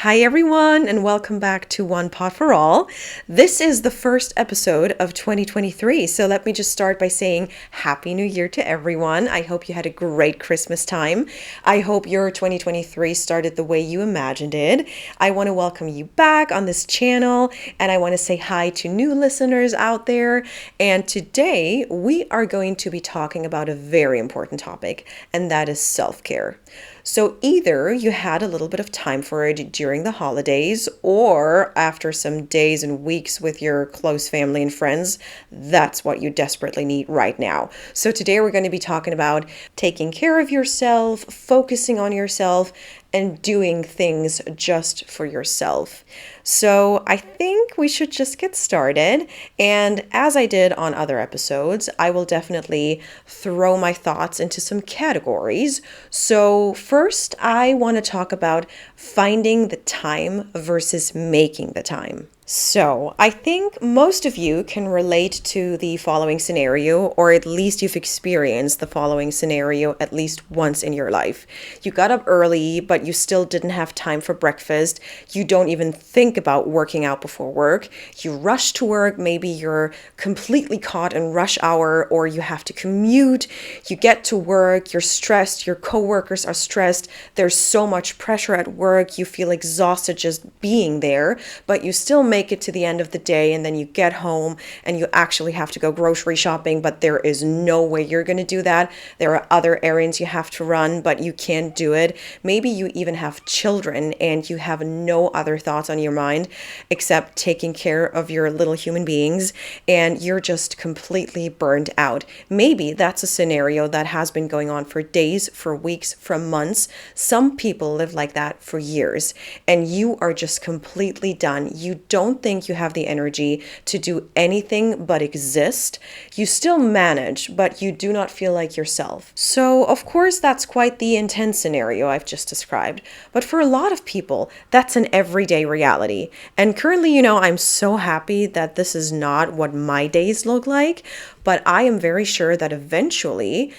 Hi everyone, and welcome back to One Pot for All. This is the first episode of 2023, so let me just start by saying Happy New Year to everyone. I hope you had a great Christmas time. I hope your 2023 started the way you imagined it. I want to welcome you back on this channel, and I want to say hi to new listeners out there. And today we are going to be talking about a very important topic, and that is self-care. So either you had a little bit of time for it during the holidays or after some days and weeks with your close family and friends, that's what you desperately need right now. So today we're going to be talking about taking care of yourself, focusing on yourself, and doing things just for yourself. So I think we should just get started. And as I did on other episodes, I will definitely throw my thoughts into some categories. So first, I want to talk about finding the time versus making the time. So I think most of you can relate to the following scenario, or at least you've experienced the following scenario at least once in your life. You got up early, but you still didn't have time for breakfast. You don't even think about working out before work. You rush to work. Maybe you're completely caught in rush hour, or you have to commute. You get to work, you're stressed, your coworkers are stressed. There's so much pressure at work. You feel exhausted just being there, but you still make it to the end of the day, and then you get home and you actually have to go grocery shopping, but there is no way you're going to do that. There are other errands you have to run, but you can't do it. Maybe you even have children and you have no other thoughts on your mind except taking care of your little human beings, and you're just completely burned out. Maybe that's a scenario that has been going on for days, for weeks, for months. Some people live like that for years, and you are just completely done. You don't think you have the energy to do anything but exist. You still manage, but you do not feel like yourself. So, of course, that's quite the intense scenario I've just described. But for a lot of people, that's an everyday reality. And currently, I'm so happy that this is not what my days look like, but I am very sure that eventually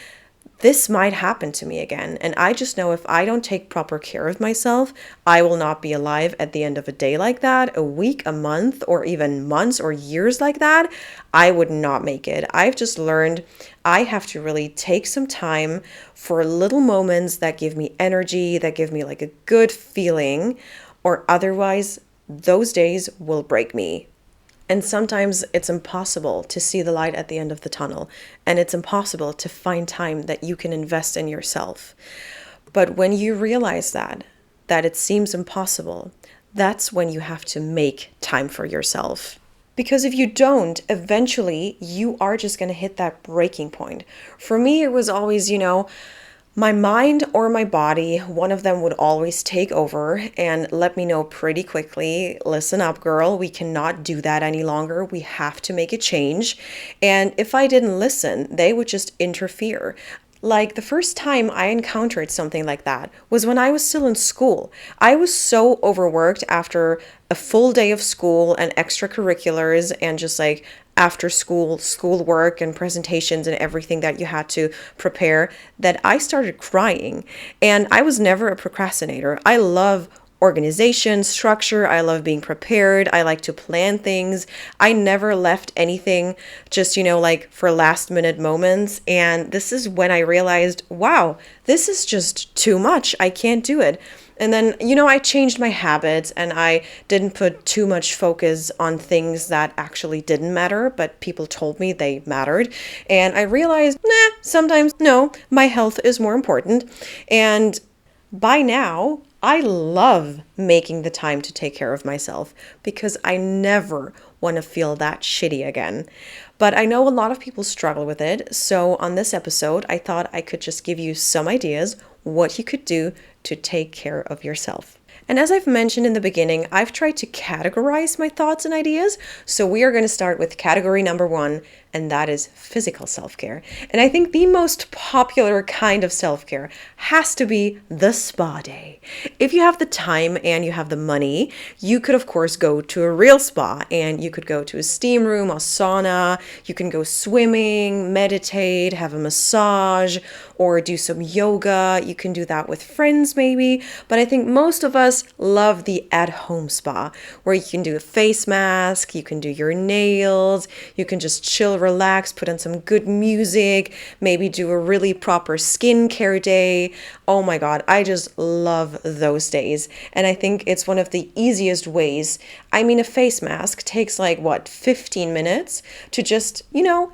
this might happen to me again. And I just know if I don't take proper care of myself, I will not be alive at the end of a day like that, a week, a month, or even months or years like that. I would not make it. I've just learned I have to really take some time for little moments that give me energy, that give me like a good feeling, or otherwise those days will break me. And sometimes it's impossible to see the light at the end of the tunnel, and it's impossible to find time that you can invest in yourself. But when you realize that it seems impossible, that's when you have to make time for yourself. Because if you don't, eventually you are just going to hit that breaking point. For me, it was always, my mind or my body, one of them would always take over and let me know pretty quickly, listen up, girl, we cannot do that any longer. We have to make a change. And if I didn't listen, they would just interfere. Like the first time I encountered something like that was when I was still in school. I was so overworked after a full day of school and extracurriculars and just like after school work and presentations and everything that you had to prepare that I started crying. And I was never a procrastinator. I love organization, structure. I love being prepared. I like to plan things. I never left anything just, like for last minute moments. And this is when I realized, wow, this is just too much. I can't do it. And then, I changed my habits and I didn't put too much focus on things that actually didn't matter, but people told me they mattered. And I realized, sometimes, no, my health is more important. And by now, I love making the time to take care of myself because I never want to feel that shitty again. But I know a lot of people struggle with it. So on this episode, I thought I could just give you some ideas what you could do to take care of yourself. And as I've mentioned in the beginning, I've tried to categorize my thoughts and ideas. So we are going to start with category number 1, and that is physical self-care. And I think the most popular kind of self-care has to be the spa day. If you have the time and you have the money, you could of course go to a real spa, and you could go to a steam room, a sauna, you can go swimming, meditate, have a massage, or do some yoga. You can do that with friends maybe, but I think most of us plus love the at-home spa where you can do a face mask, you can do your nails, you can just chill, relax, put on some good music, maybe do a really proper skincare day. Oh my God, I just love those days. And I think it's one of the easiest ways. I mean, a face mask takes like what, 15 minutes to just,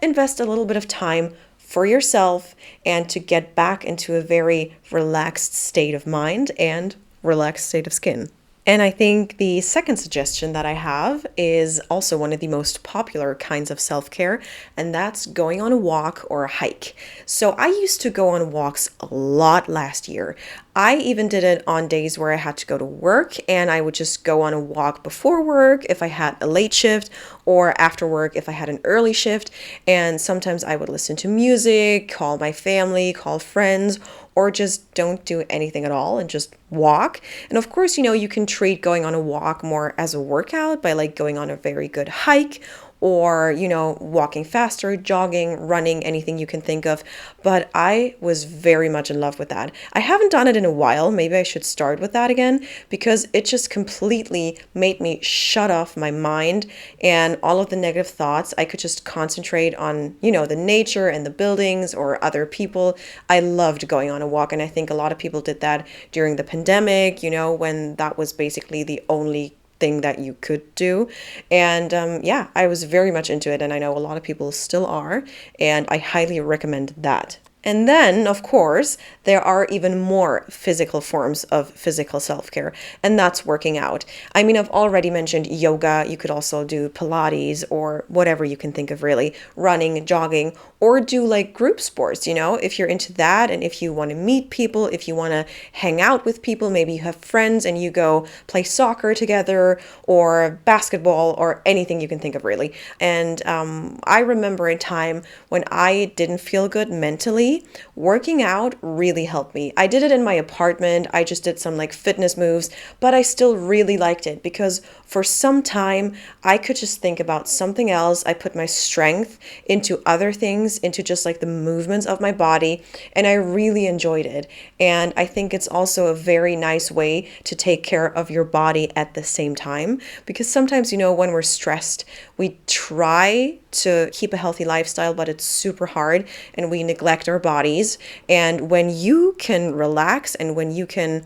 invest a little bit of time for yourself and to get back into a very relaxed state of mind and relaxed state of skin. And I think the second suggestion that I have is also one of the most popular kinds of self-care, and that's going on a walk or a hike. So I used to go on walks a lot last year. I even did it on days where I had to go to work, and I would just go on a walk before work if I had a late shift, or after work if I had an early shift. And sometimes I would listen to music, call my family, call friends, or just don't do anything at all and just walk. And of course, you can treat going on a walk more as a workout by like going on a very good hike or, walking faster, jogging, running, anything you can think of. But I was very much in love with that. I haven't done it in a while. Maybe I should start with that again because it just completely made me shut off my mind and all of the negative thoughts. I could just concentrate on, the nature and the buildings or other people. I loved going on a walk. And I think a lot of people did that during the pandemic, when that was basically the only thing that you could do. And I was very much into it. And I know a lot of people still are. And I highly recommend that. And then, of course, there are even more physical forms of physical self-care, and that's working out. I mean, I've already mentioned yoga. You could also do Pilates or whatever you can think of, really, running, jogging, or do like group sports, if you're into that. And if you want to meet people, if you want to hang out with people, maybe you have friends and you go play soccer together or basketball or anything you can think of, really. And I remember a time when I didn't feel good mentally. Working out really helped me. I did it in my apartment. I just did some like fitness moves, but I still really liked it because for some time I could just think about something else. I put my strength into other things, into just like the movements of my body, and I really enjoyed it. And I think it's also a very nice way to take care of your body at the same time because sometimes, when we're stressed, we try to keep a healthy lifestyle, but it's super hard and we neglect our bodies. And when you can relax and when you can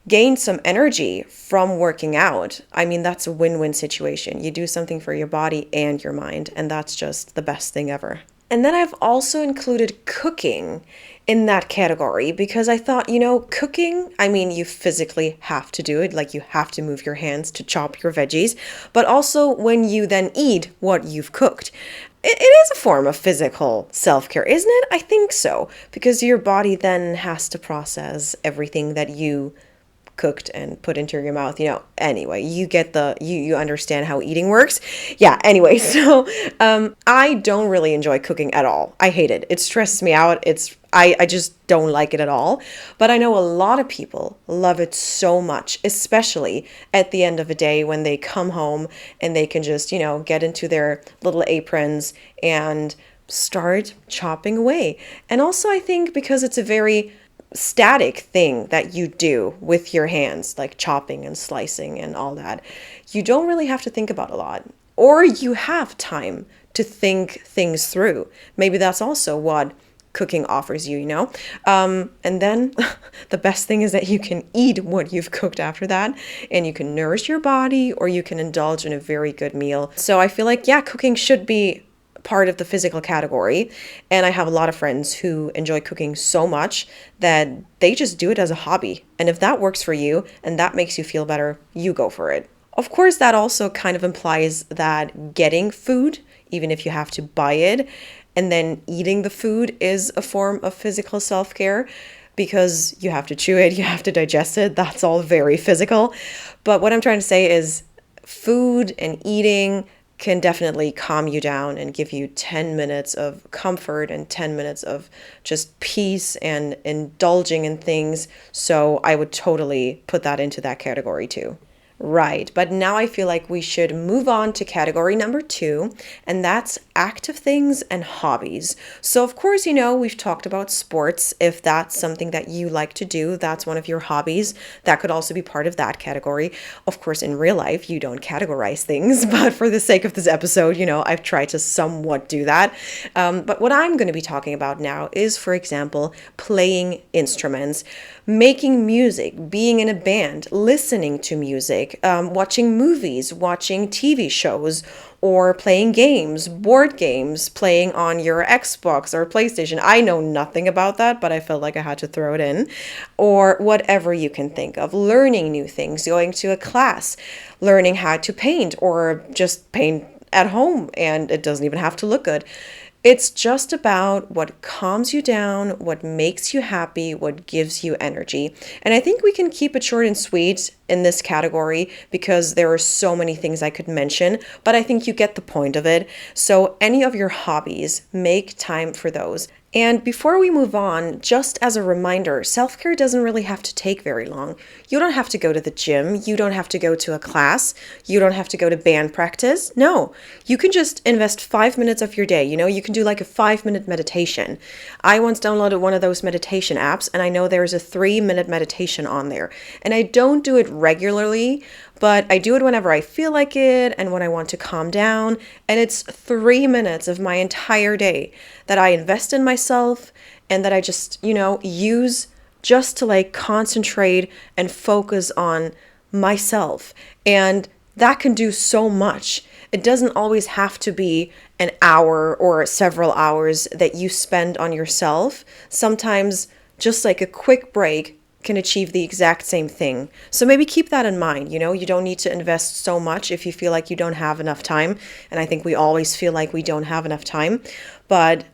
gain some energy from working out, I mean, that's a win-win situation. You do something for your body and your mind, and that's just the best thing ever. And then I've also included cooking in that category because I thought, cooking, I mean, you physically have to do it. Like you have to move your hands to chop your veggies, but also when you then eat what you've cooked. It is a form of physical self-care, isn't it? I think so, because your body then has to process everything that you cooked and put into your mouth. Anyway, you get you understand how eating works. Yeah, anyway, so I don't really enjoy cooking at all. I hate it. It stresses me out. I just don't like it at all. But I know a lot of people love it so much, especially at the end of the day when they come home and they can just, get into their little aprons and start chopping away. And also I think because it's a very static thing that you do with your hands, like chopping and slicing and all that, you don't really have to think about a lot, or you have time to think things through. Maybe that's also what cooking offers you, and then the best thing is that you can eat what you've cooked after that, and you can nourish your body, or you can indulge in a very good meal. So I feel like, cooking should be part of the physical category. And I have a lot of friends who enjoy cooking so much that they just do it as a hobby. And if that works for you and that makes you feel better, you go for it. Of course, that also kind of implies that getting food, even if you have to buy it, and then eating the food is a form of physical self-care because you have to chew it, you have to digest it. That's all very physical. But what I'm trying to say is food and eating can definitely calm you down and give you 10 minutes of comfort and 10 minutes of just peace and indulging in things. So I would totally put that into that category too. Right, but now I feel like we should move on to category number 2, and that's active things and hobbies. So, of course, we've talked about sports. If that's something that you like to do, that's one of your hobbies. That could also be part of that category. Of course, in real life, you don't categorize things, but for the sake of this episode, I've tried to somewhat do that. But what I'm going to be talking about now is, for example, playing instruments, making music, being in a band, listening to music, watching movies, watching TV shows, or playing games, board games, playing on your Xbox or PlayStation. I know nothing about that, but I felt like I had to throw it in. Or whatever you can think of, learning new things, going to a class, learning how to paint, or just paint at home, and it doesn't even have to look good. It's just about what calms you down, what makes you happy, what gives you energy. And I think we can keep it short and sweet in this category because there are so many things I could mention, but I think you get the point of it. So any of your hobbies, make time for those. And before we move on, just as a reminder, self-care doesn't really have to take very long. You don't have to go to the gym. You don't have to go to a class. You don't have to go to band practice. No, you can just invest 5 minutes of your day. You can do like a 5-minute meditation. I once downloaded one of those meditation apps, and I know there's a 3-minute meditation on there. And I don't do it regularly, but I do it whenever I feel like it and when I want to calm down. And it's 3 minutes of my entire day that I invest in myself and that I just, use just to like concentrate and focus on myself. And that can do so much. It doesn't always have to be an hour or several hours that you spend on yourself. Sometimes just like a quick break can achieve the exact same thing. So maybe keep that in mind. You don't need to invest so much if you feel like you don't have enough time. And I think we always feel like we don't have enough time. But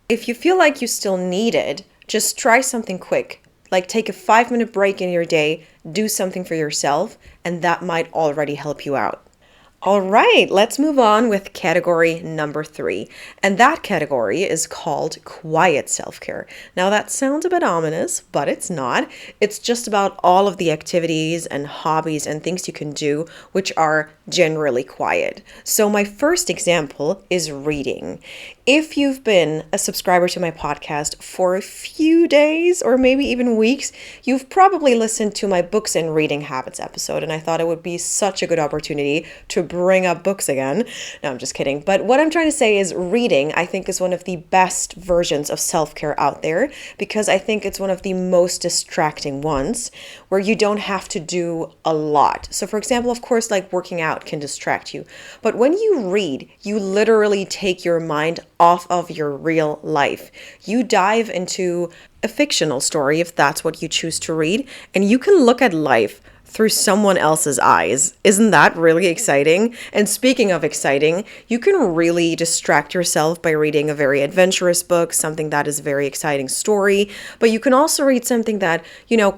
if you feel like you still need it, just try something quick. Like take a 5-minute break in your day, do something for yourself, and that might already help you out. All right, let's move on with category number 3. And that category is called quiet self-care. Now that sounds a bit ominous, but it's not. It's just about all of the activities and hobbies and things you can do which are generally quiet. So my first example is reading. If you've been a subscriber to my podcast for a few days or maybe even weeks, you've probably listened to my books and reading habits episode, and I thought it would be such a good opportunity to bring up books again. No, I'm just kidding. But what I'm trying to say is reading, I think, is one of the best versions of self-care out there because I think it's one of the most distracting ones where you don't have to do a lot. So for example, of course, like working out can distract you. But when you read, you literally take your mind off of your real life. You dive into a fictional story if that's what you choose to read, and you can look at life through someone else's eyes. Isn't that really exciting? And speaking of exciting, you can really distract yourself by reading a very adventurous book, something that is a very exciting story, but you can also read something that,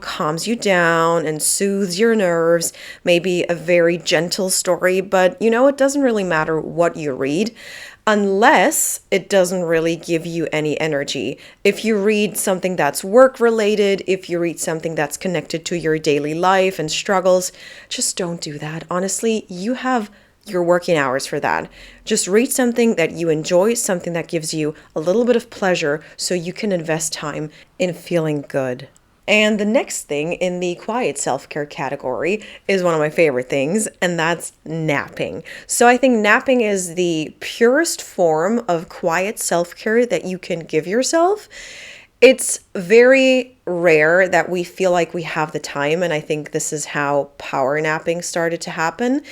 calms you down and soothes your nerves, maybe a very gentle story, but it doesn't really matter what you read, unless it doesn't really give you any energy. If you read something that's work related, if you read something that's connected to your daily life and struggles, just don't do that. Honestly, you have your working hours for that. Just read something that you enjoy, something that gives you a little bit of pleasure so you can invest time in feeling good. And the next thing in the quiet self-care category is one of my favorite things, and that's napping. So I think napping is the purest form of quiet self-care that you can give yourself. It's very rare that we feel like we have the time, and I think this is how power napping started to happen.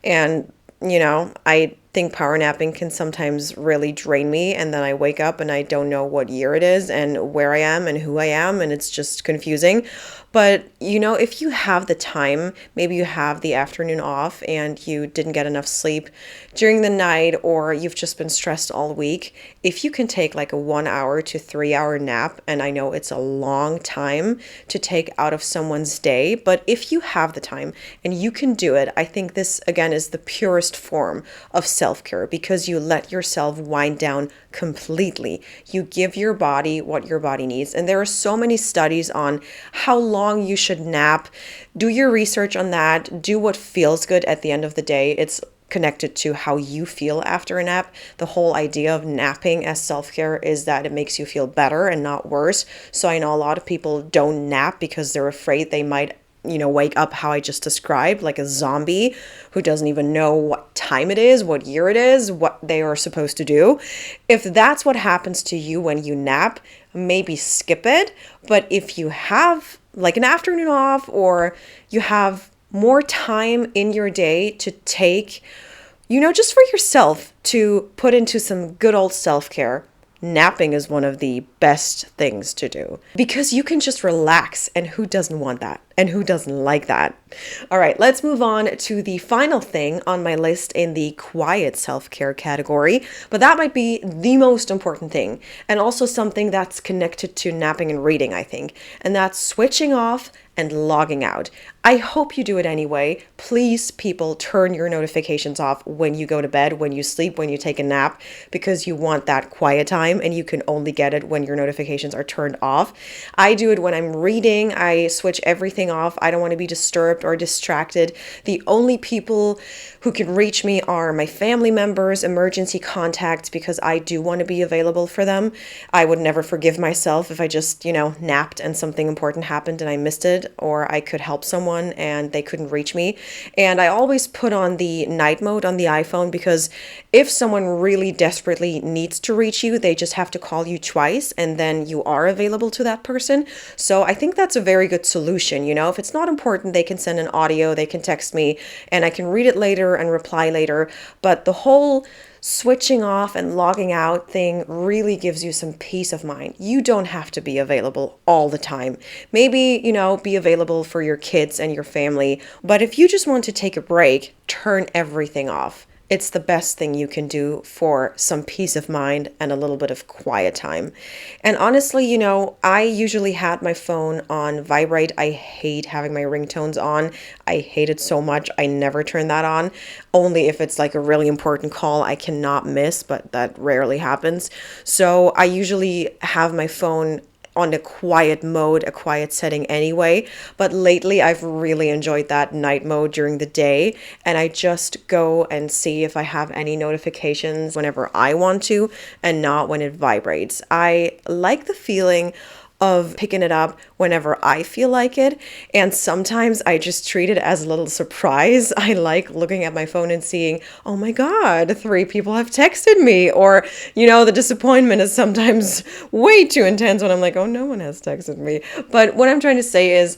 And I think power napping can sometimes really drain me, and then I wake up and I don't know what year it is and where I am and who I am, and it's just confusing. But, if you have the time, maybe you have the afternoon off and you didn't get enough sleep during the night, or you've just been stressed all week, if you can take like a 1 hour to 3 hour nap, and I know it's a long time to take out of someone's day, but if you have the time and you can do it, I think this again is the purest form of self-care because you let yourself wind down completely. You give your body what your body needs. And there are so many studies on how long you should nap. Do your research on that. Do what feels good at the end of the day. It's connected to how you feel after a nap. The whole idea of napping as self-care is that it makes you feel better and not worse. So I know a lot of people don't nap because they're afraid they might wake up how I just described, like a zombie who doesn't even know what time it is, what year it is, what they are supposed to do. If that's what happens to you when you nap, maybe skip it. But if you have like an afternoon off, or you have more time in your day to take, just for yourself to put into some good old self-care, napping is one of the best things to do because you can just relax. And who doesn't want that? And who doesn't like that? All right, let's move on to the final thing on my list in the quiet self-care category. But that might be the most important thing, and also something that's connected to napping and reading, I think. And that's switching off and logging out. I hope you do it anyway. Please, people, turn your notifications off when you go to bed, when you sleep, when you take a nap, because you want that quiet time and you can only get it when your notifications are turned off. I do it when I'm reading. I switch everything off. I don't want to be disturbed or distracted. The only people who can reach me are my family members, emergency contacts, because I do want to be available for them. I would never forgive myself if I just, napped and something important happened and I missed it, or I could help someone and they couldn't reach me. And I always put on the night mode on the iPhone, because if someone really desperately needs to reach you, they just have to call you twice and then you are available to that person. So I think that's a very good solution. If it's not important, they can send an audio, they can text me, and I can read it later and reply later. But the whole switching off and logging out thing really gives you some peace of mind. You don't have to be available all the time. Maybe, be available for your kids and your family. But if you just want to take a break, turn everything off. It's the best thing you can do for some peace of mind and a little bit of quiet time. And honestly, I usually had my phone on vibrate. I hate having my ringtones on. I hate it so much. I never turn that on. Only if it's like a really important call I cannot miss, but that rarely happens. So I usually have my phone on a quiet mode, a quiet setting anyway. But lately I've really enjoyed that night mode during the day. And I just go and see if I have any notifications whenever I want to and not when it vibrates. I like the feeling of picking it up whenever I feel like it. And sometimes I just treat it as a little surprise. I like looking at my phone and seeing, oh my God, 3 people have texted me. Or, the disappointment is sometimes way too intense when I'm like, oh, no one has texted me. But what I'm trying to say is,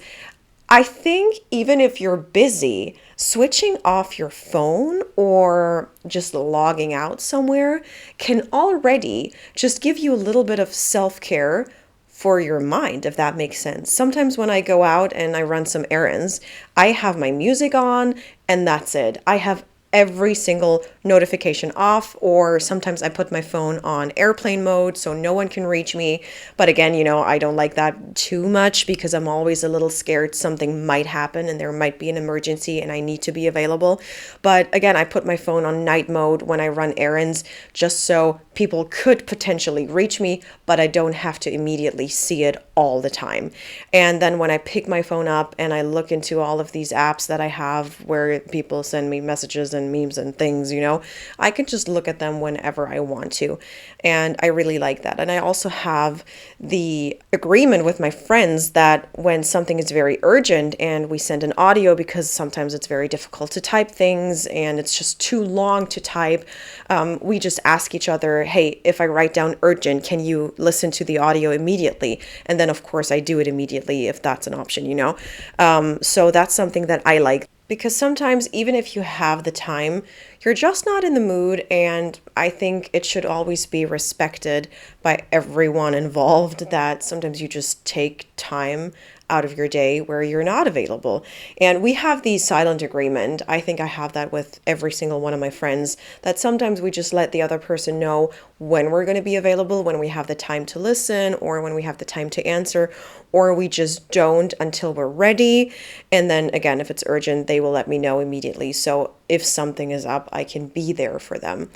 I think even if you're busy, switching off your phone or just logging out somewhere can already just give you a little bit of self-care for your mind, if that makes sense. Sometimes when I go out and I run some errands, I have my music on and that's it. I have every single notification off, or sometimes I put my phone on airplane mode so no one can reach me. But again, I don't like that too much because I'm always a little scared something might happen and there might be an emergency and I need to be available. But again, I put my phone on night mode when I run errands just so people could potentially reach me, but I don't have to immediately see it all the time. And then when I pick my phone up and I look into all of these apps that I have where people send me messages and memes and things, I can just look at them whenever I want to. And I really like that. And I also have the agreement with my friends that when something is very urgent and we send an audio, because sometimes it's very difficult to type things and it's just too long to type, we just ask each other, hey, if I write down urgent, can you listen to the audio immediately? And then of course I do it immediately if that's an option, So that's something that I like. Because sometimes even if you have the time, you're just not in the mood, and I think it should always be respected by everyone involved that sometimes you just take time out of your day where you're not available. And we have the silent agreement. I think I have that with every single one of my friends, that sometimes we just let the other person know when we're going to be available, when we have the time to listen, or when we have the time to answer, or we just don't until we're ready. And then again, if it's urgent, they will let me know immediately. So if something is up, I can be there for them.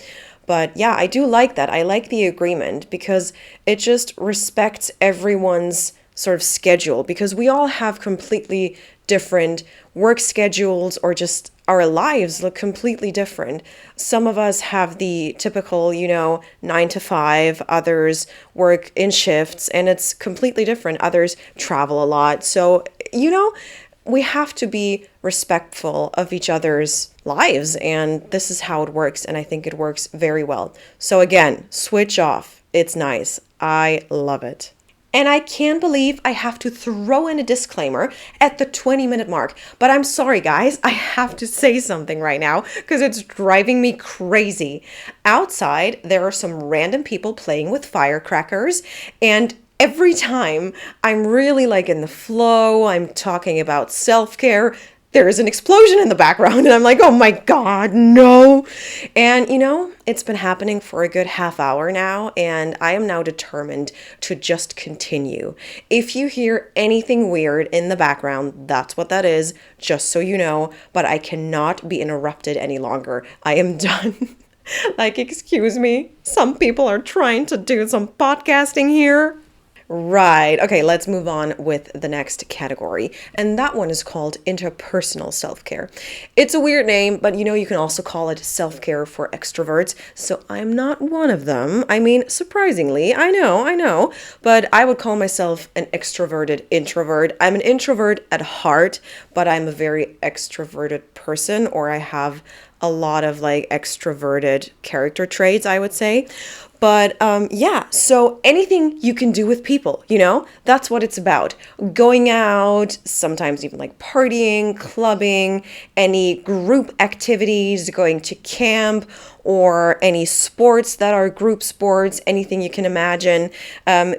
But yeah, I do like that. I like the agreement because it just respects everyone's sort of schedule, because we all have completely different work schedules, or just our lives look completely different. Some of us have the typical, 9 to 5, others work in shifts and it's completely different. Others travel a lot. So, we have to be respectful of each other's lives, and this is how it works, and I think it works very well. So again, switch off. It's nice. I love it. And I can't believe I have to throw in a disclaimer at the 20-minute mark. But I'm sorry, guys, I have to say something right now because it's driving me crazy. Outside, there are some random people playing with firecrackers, and every time I'm really like in the flow, I'm talking about self-care, there is an explosion in the background and I'm like, oh my God, no. And it's been happening for a good half hour now, and I am now determined to just continue. If you hear anything weird in the background, that's what that is, just so you know, but I cannot be interrupted any longer. I am done. Like, excuse me, some people are trying to do some podcasting here. Right. Okay, let's move on with the next category. And that one is called interpersonal self-care. It's a weird name, but you can also call it self-care for extroverts. So I'm not one of them. I mean, surprisingly, I know, but I would call myself an extroverted introvert. I'm an introvert at heart, but I'm a very extroverted person, or I have a lot of like extroverted character traits, I would say. But yeah, so anything you can do with people, that's what it's about. Going out, sometimes even like partying, clubbing, any group activities, going to camp, or any sports that are group sports, anything you can imagine,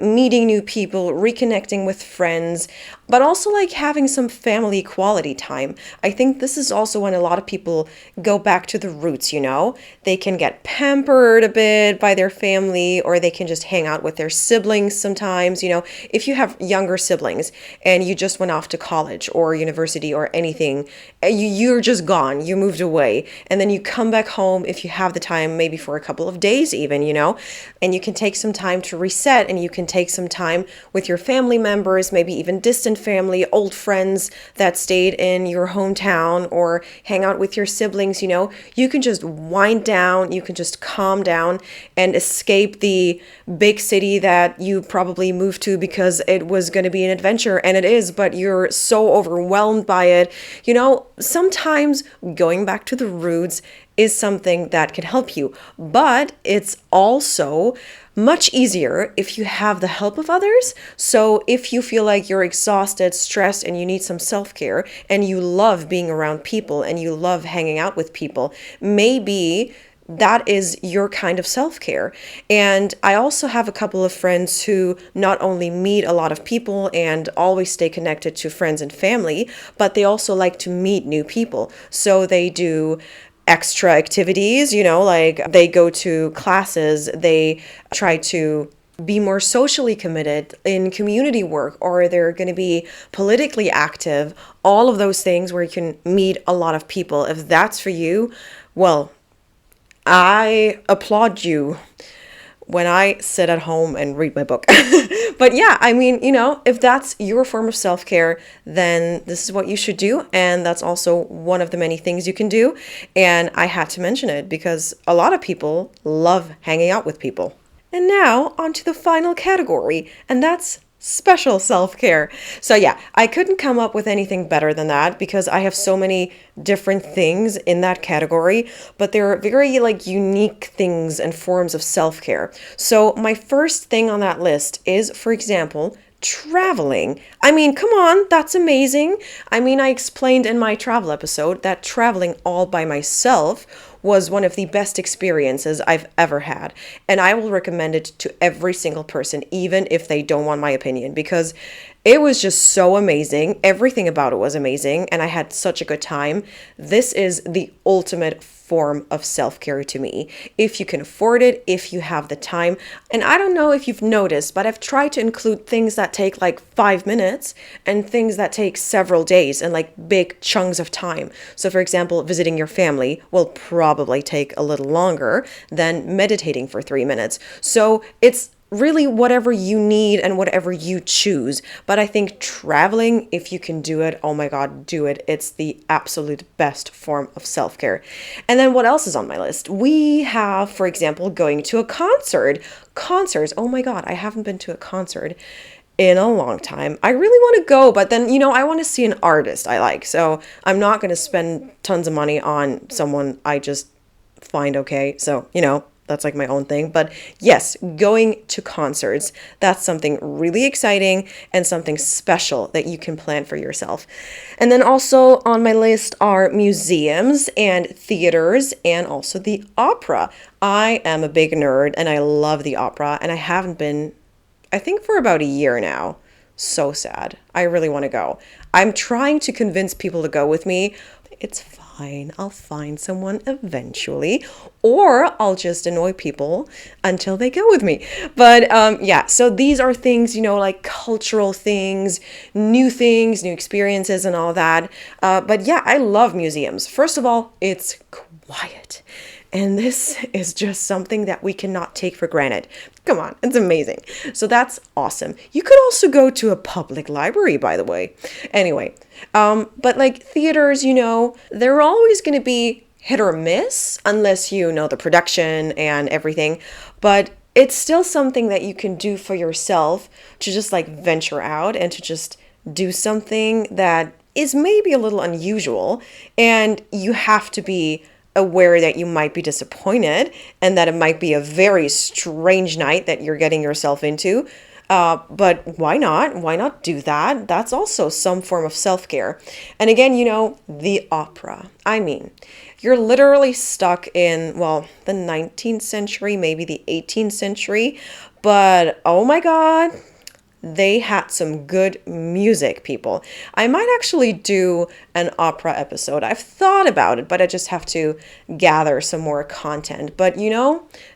meeting new people, reconnecting with friends, but also like having some family quality time. I think this is also when a lot of people go back to the roots, They can get pampered a bit by their family, or they can just hang out with their siblings sometimes, If you have younger siblings and you just went off to college or university or anything, you're just gone, you moved away, and then you come back home if you have the time, maybe for a couple of days even, and you can take some time to reset, and you can take some time with your family members, maybe even distant family, old friends that stayed in your hometown, or hang out with your siblings, You can just wind down, you can just calm down and escape the big city that you probably moved to because it was going to be an adventure, and it is, but you're so overwhelmed by it. Sometimes going back to the roots is something that can help you, but it's also much easier if you have the help of others. So if you feel like you're exhausted, stressed, and you need some self-care, and you love being around people and you love hanging out with people, maybe that is your kind of self-care. And I also have a couple of friends who not only meet a lot of people and always stay connected to friends and family, but they also like to meet new people. So they do extra activities, like they go to classes, they try to be more socially committed in community work, or they're going to be politically active, all of those things where you can meet a lot of people. If that's for you, well, I applaud you when I sit at home and read my book. But yeah, I mean, if that's your form of self-care, then this is what you should do. And that's also one of the many things you can do. And I had to mention it because a lot of people love hanging out with people. And now on to the final category, and that's special self-care. So yeah, I couldn't come up with anything better than that because I have so many different things in that category, but there are very like unique things and forms of self-care. So my first thing on that list is, for example, traveling. I mean, come on, that's amazing. I mean, I explained in my travel episode that traveling all by myself was one of the best experiences I've ever had. And I will recommend it to every single person, even if they don't want my opinion, because It was just so amazing. Everything about it was amazing, and I had such a good time. This is the ultimate form of self-care to me. If you can afford it, if you have the time. And I don't know if you've noticed, but I've tried to include things that take like 5 minutes and things that take several days and like big chunks of time. So for example, visiting your family will probably take a little longer than meditating for 3 minutes. So it's really whatever you need and whatever you choose. But I think traveling, if you can do it, oh my God, do it. It's the absolute best form of self-care. And then what else is on my list? We have, for example, going to a concert. Concerts, oh my God, I haven't been to a concert in a long time. I really want to go, but then, I want to see an artist I like. So I'm not going to spend tons of money on someone I just find okay. So, that's like my own thing. But yes, going to concerts, that's something really exciting and something special that you can plan for yourself. And then also on my list are museums and theaters and also the opera. I am a big nerd and I love the opera, and I haven't been, I think, for about a year now. So sad. I really want to go. I'm trying to convince people to go with me. It's fine. I'll find someone eventually, or I'll just annoy people until they go with me. But yeah, so these are things, like cultural things, new experiences and all that. But yeah, I love museums. First of all, it's quiet. And this is just something that we cannot take for granted. Come on, it's amazing. So that's awesome. You could also go to a public library, by the way. Anyway, but like theaters, they're always going to be hit or miss unless you know the production and everything. But it's still something that you can do for yourself to just like venture out and to just do something that is maybe a little unusual. And you have to be aware that you might be disappointed and that it might be a very strange night that you're getting yourself into. But why not? Why not do that? That's also some form of self-care. And again, the opera. I mean, you're literally stuck in, the 19th century, maybe the 18th century. But oh my God, they had some good music, people. I might actually do an opera episode. I've thought about it, but I just have to gather some more content. But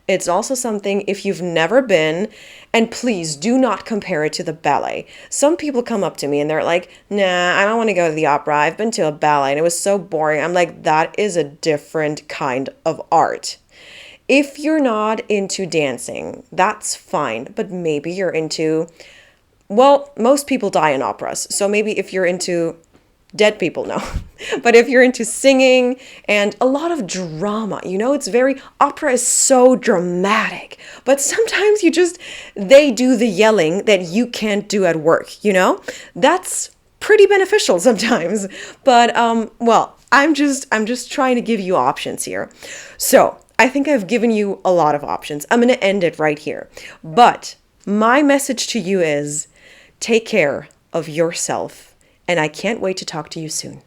it's also something, if you've never been, and please do not compare it to the ballet. Some people come up to me and they're like, nah, I don't want to go to the opera. I've been to a ballet and it was so boring. I'm like, that is a different kind of art. If you're not into dancing, that's fine. But maybe you're into, most people die in operas. So maybe if you're into dead people, no. But if you're into singing and a lot of drama, opera is so dramatic. But sometimes they do the yelling that you can't do at work, That's pretty beneficial sometimes. But, I'm just trying to give you options here. So I think I've given you a lot of options. I'm going to end it right here. But my message to you is, take care of yourself, and I can't wait to talk to you soon.